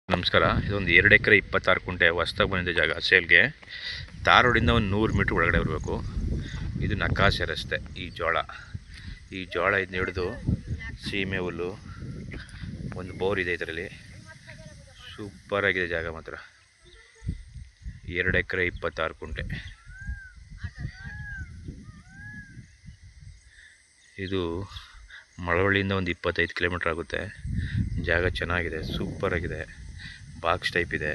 ನಮಸ್ಕಾರ. ಇದೊಂದು 2 ಎಕರೆ 26 ಕುಂಟೆ ಹೊಸ್ದಾಗಿ ಬಂದಿದ್ದ ಜಾಗ ಸೇಲ್ಗೆ. ತಾರ್ ರೋಡಿಂದ ಒಂದು 100 ಮೀಟ್ರ್ ಒಳಗಡೆ ಬರಬೇಕು. ಇದು ನಕಾಶೆ ರಸ್ತೆ. ಈ ಜೋಳ ಇದನ್ನ ಹಿಡಿದು ಸೀಮೆ ಹುಲ್ಲು, ಒಂದು ಬೋರ್ ಇದೆ ಇದರಲ್ಲಿ. ಸೂಪರಾಗಿದೆ ಜಾಗ ಮಾತ್ರ. 2 ಎಕರೆ 26 ಕುಂಟೆ. ಇದು ಮಳವಳ್ಳಿಯಿಂದ ಒಂದು 25 ಕಿಲೋಮೀಟ್ರ್ ಆಗುತ್ತೆ. ಜಾಗ ಚೆನ್ನಾಗಿದೆ, ಸೂಪರಾಗಿದೆ. ಬಾಕ್ಸ್ ಟೈಪ್ ಇದೆ.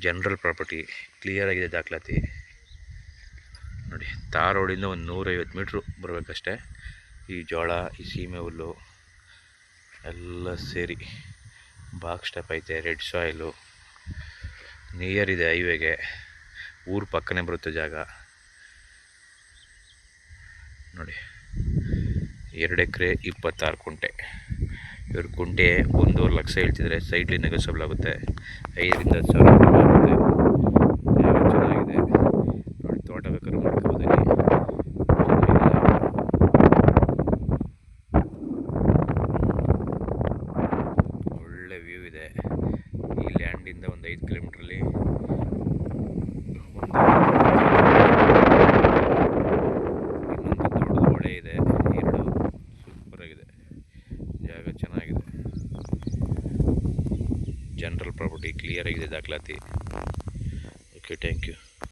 ಜನರಲ್ ಪ್ರಾಪರ್ಟಿ, ಕ್ಲಿಯರ್ ಆಗಿದೆ ದಾಖಲಾತಿ ನೋಡಿ. ತಾರ್ ರೋಡಿಂದ ಒಂದು 150 ಮೀಟ್ರು ಬರಬೇಕಷ್ಟೇ. ಈ ಜೋಳ, ಈ ಸೀಮೆ ಹುಲ್ಲು ಎಲ್ಲ ಸೇರಿ ಬಾಕ್ಸ್ ಟೈಪ್ ಐತೆ. ರೆಡ್ ಸಾಯಿಲು, ನಿಯರ್ ಇದೆ ಹೈವೇಗೆ. ಊರು ಪಕ್ಕನೇ ಬರುತ್ತೆ ಜಾಗ ನೋಡಿ. 2 ಎಕರೆ 26 ಕುಂಟೆ. ಇವ್ರ ಕುಂಟೆ 1.5 ಲಕ್ಷ ಹೇಳ್ತಿದ್ರೆ, ಸೈಡ್ಲಿ ನೆಗೋಸಿಯಬಲ್ ಆಗುತ್ತೆ. 5 ರಿಂದ 10 ಸಾವಿರ ರೂಪಾಯಿ ಆಗುತ್ತೆ. ಜಾಗ ಚೆನ್ನಾಗಿದೆ ನೋಡಿ. ತೋಟ ಬೇಕಾದ್ರೆ ಮಾಡ್ಕೋಬೋದು. ಒಳ್ಳೆ ವ್ಯೂ ಇದೆ. ಈ ಲ್ಯಾಂಡಿಂದ ಒಂದು 5 ಕಿಲೋಮೀಟ್ರಲ್ಲಿ ಇನ್ನೊಂದು ದೊಡ್ಡ ಹೊಳೆ ಇದೆ. ಎರಡು ಸೂಪರಾಗಿದೆ. ಜಾಗ ಚೆನ್ನಾಗಿದೆ. ಜನರಲ್ ಪ್ರಾಪರ್ಟಿ, ಕ್ಲಿಯರ್ ಆಗಿದೆ ದಾಖಲಾತಿ. Okay, thank you.